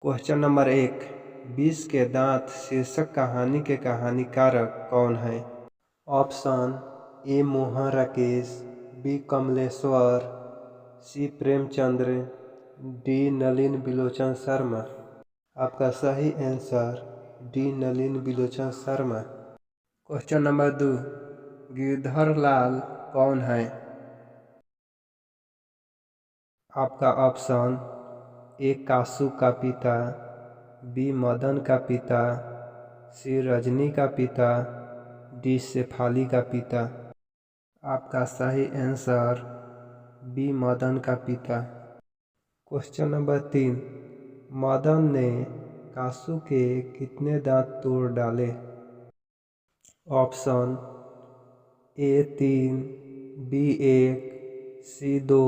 Question number 1। विष के दांत शीर्षक कहानी के कहानीकारक कौन है? Option A Mohan Rakesh, B Kamleshwar, C Premchandra, D Nalin Bilochan Sharma. आपका सही answer D Nalin Bilochan Sharma. Question number 2। Girdhar Lal कौन है? आपका ऑप्शन ए कासू का पिता, बी मदन का पिता, सी रजनी का पिता, डी शेफाली का पिता। आपका सही आंसर बी मदन का पिता। Question number 3। मदन ने कासू के कितने दांत तोड़ डाले? Option A 3, B 1, C 2,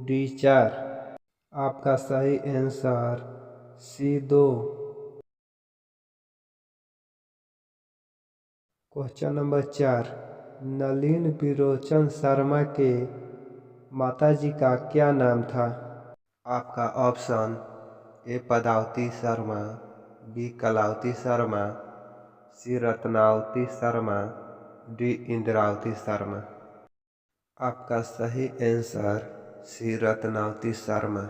D 4। आपका सही answer C 2। Question number 4। Nalin Bilochan Sharma के माताजी का क्या नाम था? आपका option A Padavati Sharma, B Kalavati Sharma, C Ratnavati Sharma, D Indravati Sharma. आपका सही answer C Ratnavati Sharma.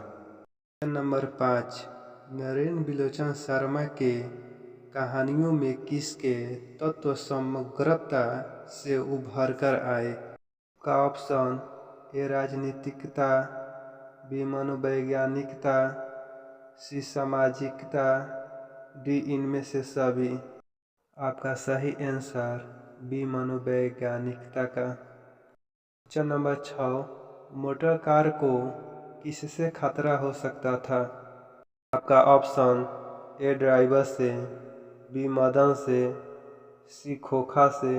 Question number 5। Nalin Bilochan Sharma के कहानियों में किसके तत्व समग्रता से उभर कर आए? का ऑप्शन ए राजनीतिकता, बी मनोवैज्ञानिकता, सी सामाजिकता, डी इनमें से सभी। आपका सही आंसर बी मनोवैज्ञानिकता का। Question number 6। मोटर कार को किससे खतरा हो सकता था? आपका ऑप्शन ए ड्राइवर से, बी मदन से, सी खोखा से,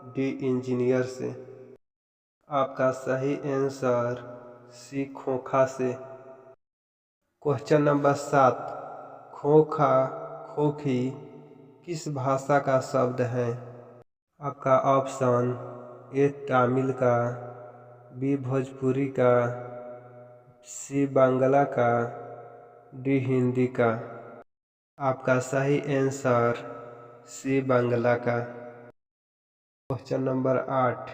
डी इंजीनियर से। आपका सही आंसर सी खोखा से। Question number 7। खोखा खोखी किस भाषा का शब्द है? आपका ऑप्शन ए तमिल का, बी भोजपुरी का, सी बांग्ला का, डी हिंदी का। आपका सही आंसर सी बांग्ला का। Question number 8।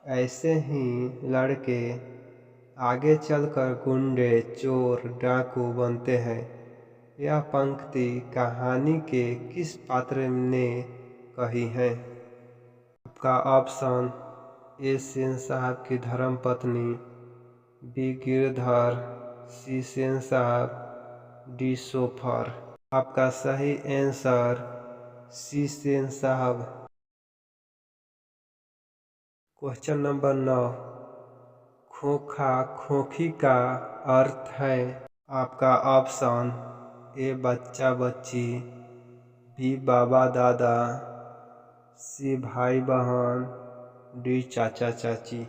ऐसे ही लड़के आगे चलकर गुंडे, चोर, डाकू बनते हैं। यह पंक्ति कहानी के किस पात्र ने कही है? आपका ऑप्शन ए सेन साहब की धर्मपत्नी, बी गिरधर, सी सेन साहब, डी सोफर। आपका सही आंसर सी सेन साहब। Question number 9। खोखा खोखी का अर्थ है? आपका ऑप्शन ए बच्चा बच्ची, बी बाबा दादा, सी भाई बहन, डी चाचा चाची।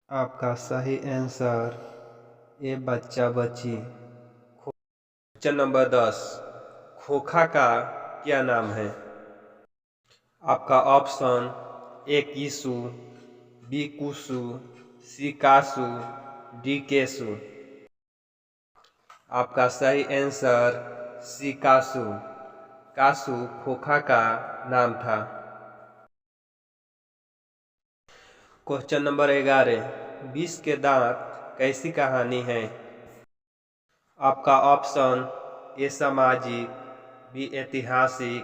आपका सही आंसर ए बच्चा बच्ची। Question number 10। खोखा का क्या नाम है? आपका option A Kisu, B Kusu, C Kasu, D Kesu. आपका सही आंसर सी कासु। कासु खोखा का नाम था। Question number 11। विष के दांत कैसी कहानी है? आपका ऑप्शन ए सामाजिक, बी ऐतिहासिक,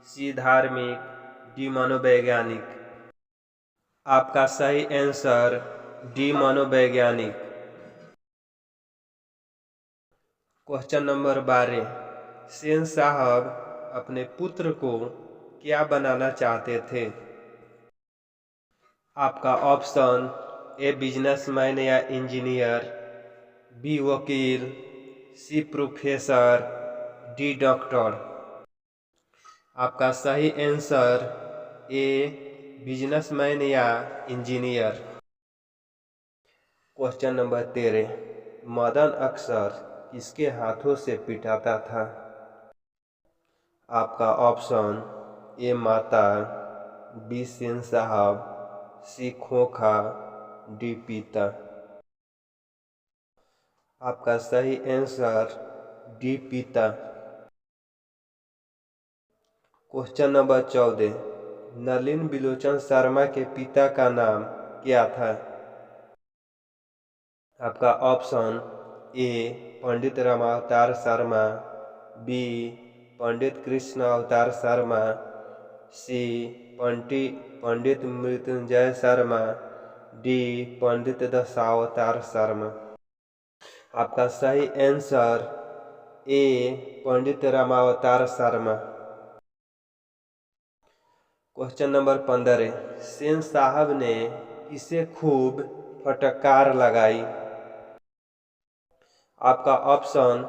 सी धार्मिक, डी मनोवैज्ञानिक। आपका सही आंसर डी मनोवैज्ञानिक। Question number 12। सेन साहब अपने पुत्र को क्या बनाना चाहते थे? आपका ऑप्शन ए बिजनेसमैन या इंजीनियर, बी वकील, सी प्रोफेसर, डी डॉक्टर। आपका सही आंसर ए बिजनेसमैन या इंजीनियर। Question number 13। मदन अक्सर किसके हाथों से पिटाता था? आपका ऑप्शन ए माता, बी सेन साहब, सी खोखा, डी पिता। आपका सही आंसर डी पिता। क्वेश्चन नंबर 14, नलिन बिलोचन शर्मा के पिता का नाम क्या था? आपका option A Pandit Ramavatar Sharma, B Pandit Krishna Avatar Sharma, C Pandit Mrityunjay Sharma, D Pandit Dashavatar Sharma. आपका सही answer A Pandit Ramavatar Sharma. Question number 15, Sen साहब ने किसे खूब फटकार लगाई? आपका ऑप्शन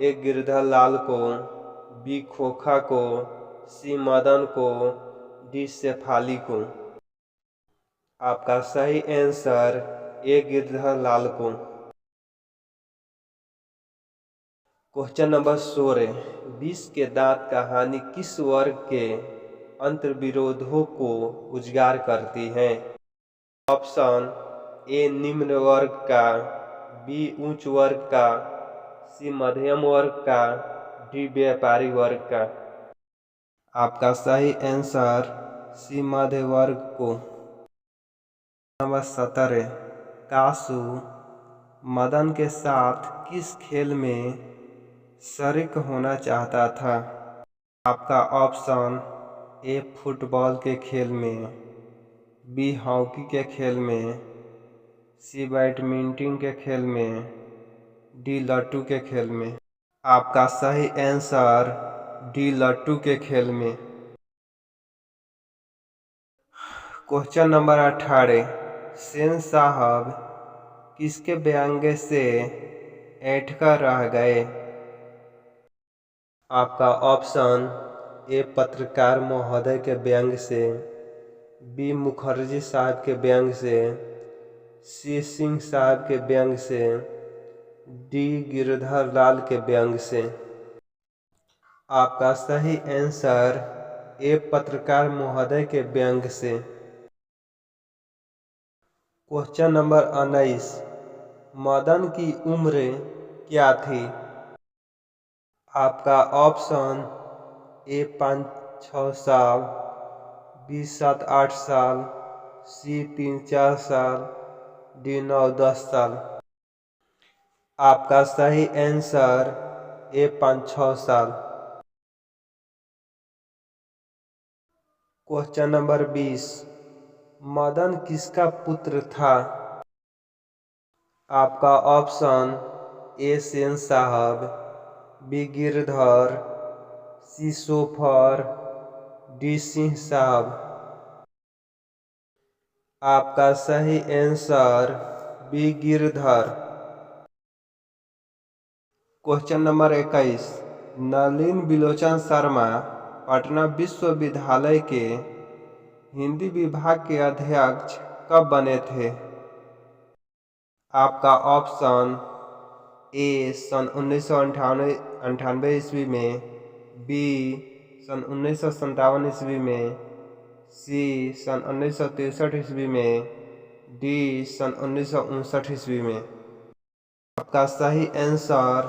ए गिरधर लाल को, बी खोखा को, सी मदन को, डी शेफाली को। आपका सही आंसर ए गिरधर लाल को। क्वेश्चन नंबर 16, विष के दांत कहानी किस वर्ग के अंतर्विरोधों को उजागर करती है? ऑप्शन ए निम्न वर्ग का, बी उच्च वर्ग का, सी मध्यम वर्ग का, डी व्यापारी वर्ग का। आपका सही आंसर सी मध्य वर्ग को। नंबर 17, कासु मदन के साथ किस खेल में शरीक होना चाहता था? आपका ऑप्शन ए फुटबॉल के खेल में, बी हॉकी के खेल में, सी बैडमिंटन के खेल में, डी लट्टू के खेल में। आपका सही आंसर डी लट्टू के खेल में। क्वेश्चन नंबर 18, सेन साहब किसके व्यंग्य से ऐंठकर रह गए? आपका ऑप्शन ए पत्रकार महोदय के व्यंग्य से, बी मुखर्जी साहब के व्यंग्य से, सी सिंह साहब के व्यंग्य से, डी गिरधर लाल के व्यंग्य से। आपका सही आंसर ए पत्रकार महोदय के व्यंग्य से। क्वेश्चन नंबर 19, मदन की उम्र क्या थी? आपका ऑप्शन ए 5-6 साल, बी 7-8 साल, सी 3-4 साल, डी 9-10 साल। आपका सही आंसर ए 5-6 साल। क्वेश्चन नंबर 20, मदन किसका पुत्र था? आपका ऑप्शन ए सेन साहब, B Girdhar, C chauffeur, D Singh साहब। आपका सही answer B Girdhar. Question number 21, Nalin Bilochan Sharma Patna विश्वविद्यालय के हिंदी विभाग के अध्यक्ष कब बने थे? आपका ऑप्शन ए सन 1998 ईस्वी में, बी सन 1957 ईस्वी में, सी सन 1963 ईस्वी में, डी सन 1959 ईस्वी में। आपका सही आंसर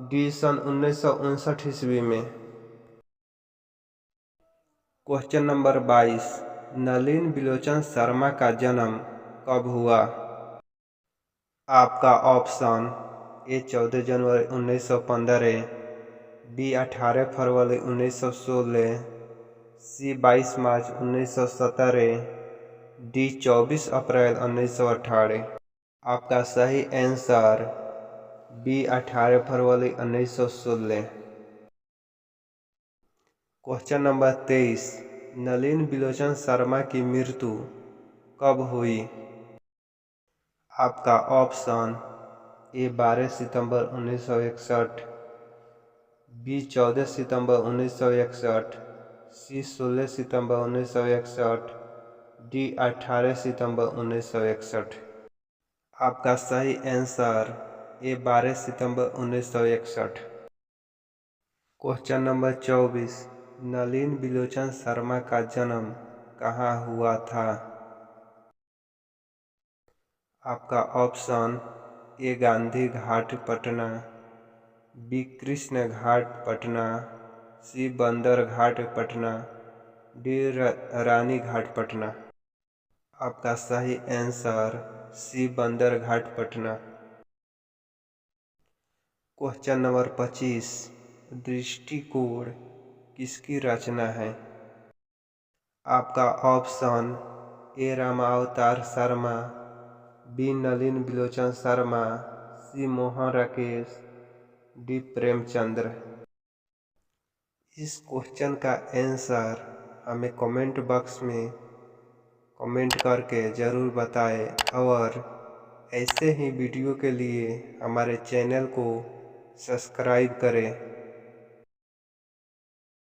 डी सन 1959 ईस्वी में। क्वेश्चन नंबर 22, नलिन बिलोचन शर्मा का जन्म कब हुआ? आपका ऑप्शन ए 14 जनवरी 1915, बी 18 फरवरी 1916, सी 22 मार्च 1917, डी 24 अप्रैल 1918। आपका सही आंसर बी 18 फरवरी 1916। क्वेश्चन नंबर 23, नलिन बिलोचन शर्मा की मृत्यु कब हुई? आपका ऑप्शन ए 12 सितंबर 1961, बी 14 सितंबर 1961, सी 16 सितंबर 1961, डी 18 सितंबर 1961। आपका सही आंसर ए 12 सितंबर 1961। क्वेश्चन नंबर 24, नलिन बिलोचन शर्मा का जन्म कहाँ हुआ था? आपका option A Gandhi Ghat Patna, B Krishna Ghat Patna, C Bandar Ghat Patna, D Rani Ghat Patna. आपका सही आंसर सी बंदर घाट पटना। क्वेश्चन नंबर 25, दृष्टिकोण किसकी रचना है? आपका option A Ramavatar Sharma, B Nalin Bilochan Sharma, C Mohan Rakesh, D Premchandra. इस क्वेश्चन का आंसर हमें कमेंट बॉक्स में कमेंट करके ज़रूर बताएं और ऐसे ही वीडियो के लिए हमारे चैनल को सब्सक्राइब करें।